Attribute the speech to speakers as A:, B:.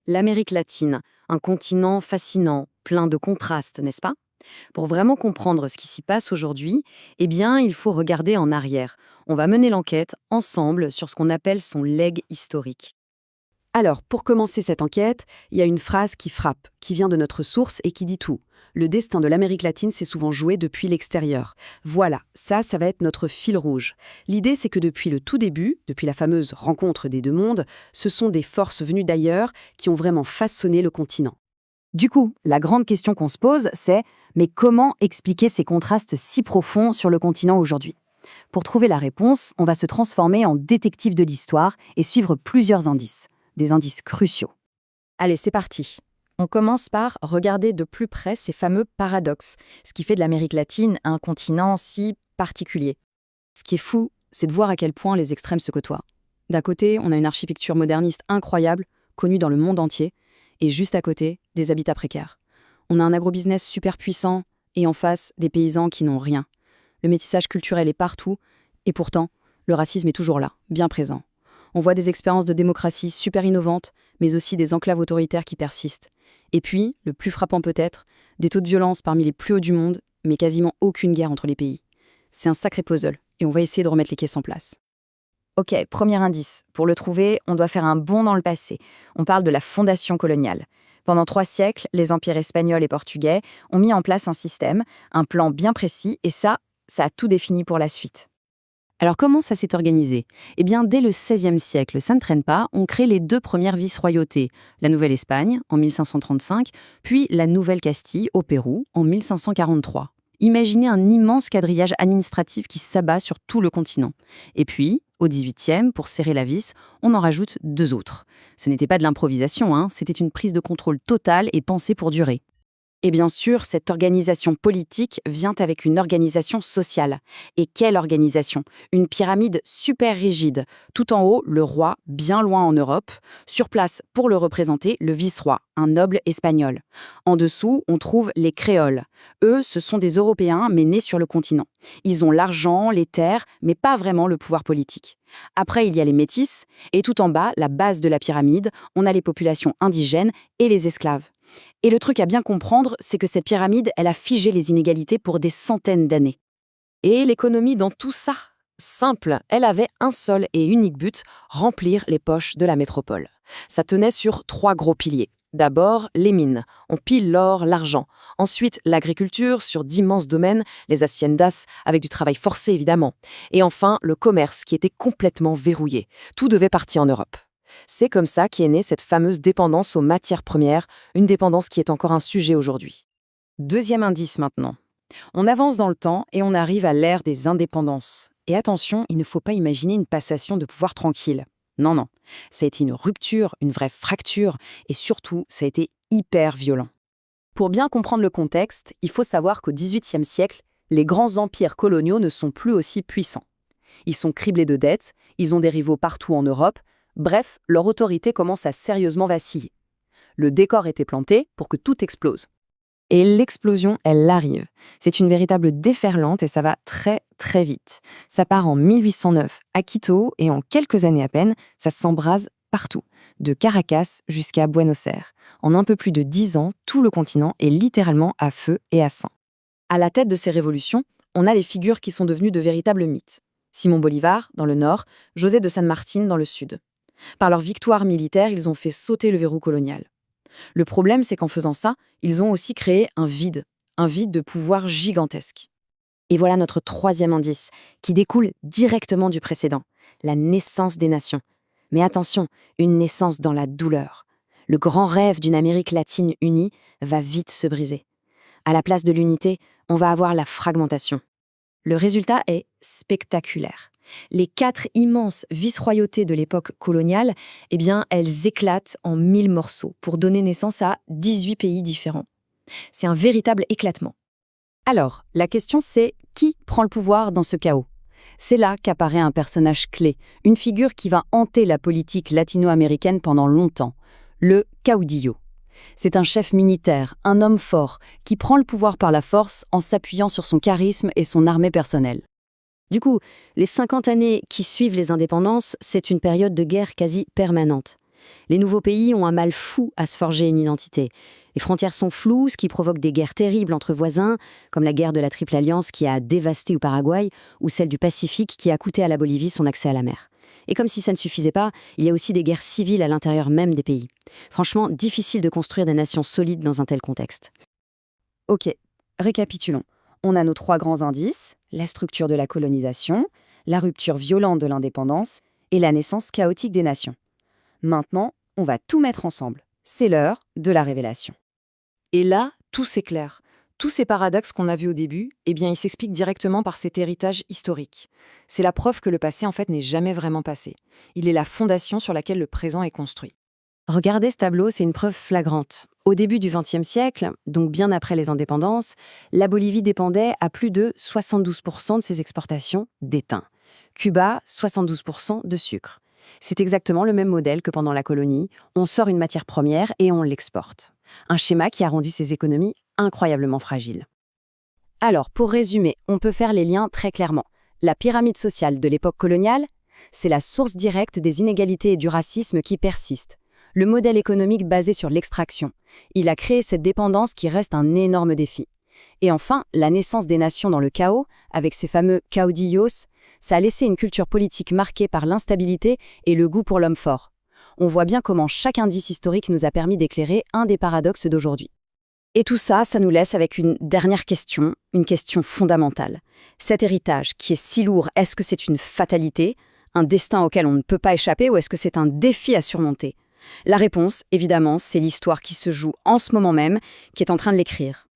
A: L'Amérique latine, un continent fascinant, plein de contrastes, n'est-ce pas? Pour vraiment comprendre ce qui s'y passe aujourd'hui, eh bien, il faut regarder en arrière. On va mener l'enquête ensemble sur ce qu'on appelle son legs historique. Alors, pour commencer cette enquête, il y a une phrase qui frappe, qui vient de notre source et qui dit tout. Le destin de l'Amérique latine s'est souvent joué depuis l'extérieur. Voilà, ça va être notre fil rouge. L'idée, c'est que depuis le tout début, depuis la fameuse rencontre des deux mondes, ce sont des forces venues d'ailleurs qui ont vraiment façonné le continent. Du coup, la grande question qu'on se pose, c'est mais comment expliquer ces contrastes si profonds sur le continent aujourd'hui? Pour trouver la réponse, on va se transformer en détective de l'histoire et suivre plusieurs indices, des indices cruciaux. Allez, c'est parti. On commence par regarder de plus près ces fameux paradoxes, ce qui fait de l'Amérique latine un continent si particulier. Ce qui est fou, c'est de voir à quel point les extrêmes se côtoient. D'un côté, on a une architecture moderniste incroyable, connue dans le monde entier, et juste à côté, des habitats précaires. On a un agrobusiness super puissant, et en face, des paysans qui n'ont rien. Le métissage culturel est partout, et pourtant, le racisme est toujours là, bien présent. On voit des expériences de démocratie super innovantes, mais aussi des enclaves autoritaires qui persistent. Et puis, le plus frappant peut-être, des taux de violence parmi les plus hauts du monde, mais quasiment aucune guerre entre les pays. C'est un sacré puzzle, et on va essayer de remettre les caisses en place. Ok, premier indice. Pour le trouver, on doit faire un bond dans le passé. On parle de la fondation coloniale. Pendant 3 siècles, les empires espagnols et portugais ont mis en place un système, un plan bien précis, et ça a tout défini pour la suite. Alors comment ça s'est organisé? Eh bien, dès le XVIe siècle, ça ne traîne pas, on crée les 2 premières vice-royautés, la Nouvelle-Espagne en 1535, puis la Nouvelle-Castille au Pérou en 1543. Imaginez un immense quadrillage administratif qui s'abat sur tout le continent. Et puis, au XVIIIe, pour serrer la vis, on en rajoute 2 autres. Ce n'était pas de l'improvisation, c'était une prise de contrôle totale et pensée pour durer. Et bien sûr, cette organisation politique vient avec une organisation sociale. Et quelle organisation? Une pyramide super rigide. Tout en haut, le roi, bien loin en Europe. Sur place, pour le représenter, le vice-roi, un noble espagnol. En dessous, on trouve les créoles. Eux, ce sont des Européens, mais nés sur le continent. Ils ont l'argent, les terres, mais pas vraiment le pouvoir politique. Après, il y a les métis. Et tout en bas, la base de la pyramide, on a les populations indigènes et les esclaves. Et le truc à bien comprendre, c'est que cette pyramide, elle a figé les inégalités pour des centaines d'années. Et l'économie dans tout ça? Simple, elle avait un seul et unique but, remplir les poches de la métropole. Ça tenait sur 3 gros piliers. D'abord, les mines. On pile l'or, l'argent. Ensuite, l'agriculture sur d'immenses domaines, les haciendas, avec du travail forcé évidemment. Et enfin, le commerce qui était complètement verrouillé. Tout devait partir en Europe. C'est comme ça qu'est née cette fameuse dépendance aux matières premières, une dépendance qui est encore un sujet aujourd'hui. Deuxième indice maintenant. On avance dans le temps et on arrive à l'ère des indépendances. Et attention, il ne faut pas imaginer une passation de pouvoir tranquille. Non, non. Ça a été une rupture, une vraie fracture, et surtout, ça a été hyper violent. Pour bien comprendre le contexte, il faut savoir qu'au XVIIIe siècle, les grands empires coloniaux ne sont plus aussi puissants. Ils sont criblés de dettes, ils ont des rivaux partout en Europe. Bref, leur autorité commence à sérieusement vaciller. Le décor était planté pour que tout explose. Et l'explosion, elle arrive. C'est une véritable déferlante et ça va très très vite. Ça part en 1809 à Quito et en quelques années à peine, ça s'embrase partout, de Caracas jusqu'à Buenos Aires. En un peu plus de 10 ans, tout le continent est littéralement à feu et à sang. À la tête de ces révolutions, on a les figures qui sont devenues de véritables mythes. Simón Bolívar, dans le nord, José de San Martín, dans le sud. Par leur victoire militaire, ils ont fait sauter le verrou colonial. Le problème, c'est qu'en faisant ça, ils ont aussi créé un vide de pouvoir gigantesque. Et voilà notre 3e indice, qui découle directement du précédent, la naissance des nations. Mais attention, une naissance dans la douleur. Le grand rêve d'une Amérique latine unie va vite se briser. À la place de l'unité, on va avoir la fragmentation. Le résultat est spectaculaire. Les 4 immenses vice-royautés de l'époque coloniale, elles éclatent en 1000 morceaux pour donner naissance à 18 pays différents. C'est un véritable éclatement. Alors, la question c'est, qui prend le pouvoir dans ce chaos? C'est là qu'apparaît un personnage clé, une figure qui va hanter la politique latino-américaine pendant longtemps, le caudillo. C'est un chef militaire, un homme fort, qui prend le pouvoir par la force en s'appuyant sur son charisme et son armée personnelle. Du coup, les 50 années qui suivent les indépendances, c'est une période de guerre quasi permanente. Les nouveaux pays ont un mal fou à se forger une identité. Les frontières sont floues, ce qui provoque des guerres terribles entre voisins, comme la guerre de la Triple Alliance qui a dévasté au Paraguay, ou celle du Pacifique qui a coûté à la Bolivie son accès à la mer. Et comme si ça ne suffisait pas, il y a aussi des guerres civiles à l'intérieur même des pays. Franchement, difficile de construire des nations solides dans un tel contexte.
B: Ok, récapitulons. On a nos 3 grands indices, la structure de la colonisation, la rupture violente de l'indépendance et la naissance chaotique des nations. Maintenant, on va tout mettre ensemble. C'est l'heure de la révélation.
C: Et là, tout s'éclaire. Tous ces paradoxes qu'on a vus au début, eh bien, ils s'expliquent directement par cet héritage historique. C'est la preuve que le passé, en fait, n'est jamais vraiment passé. Il est la fondation sur laquelle le présent est construit.
A: Regardez ce tableau, c'est une preuve flagrante. Au début du XXe siècle, donc bien après les indépendances, la Bolivie dépendait à plus de 72% de ses exportations d'étain. Cuba, 72% de sucre. C'est exactement le même modèle que pendant la colonie. On sort une matière première et on l'exporte. Un schéma qui a rendu ces économies incroyablement fragiles.
B: Alors, pour résumer, on peut faire les liens très clairement. La pyramide sociale de l'époque coloniale, c'est la source directe des inégalités et du racisme qui persistent. Le modèle économique basé sur l'extraction. Il a créé cette dépendance qui reste un énorme défi. Et enfin, la naissance des nations dans le chaos, avec ces fameux caudillos, ça a laissé une culture politique marquée par l'instabilité et le goût pour l'homme fort. On voit bien comment chaque indice historique nous a permis d'éclairer un des paradoxes d'aujourd'hui.
A: Et tout ça, ça nous laisse avec une dernière question, une question fondamentale. Cet héritage qui est si lourd, est-ce que c'est une fatalité, un destin auquel on ne peut pas échapper, ou est-ce que c'est un défi à surmonter ? La réponse, évidemment, c'est l'histoire qui se joue en ce moment même, qui est en train de l'écrire.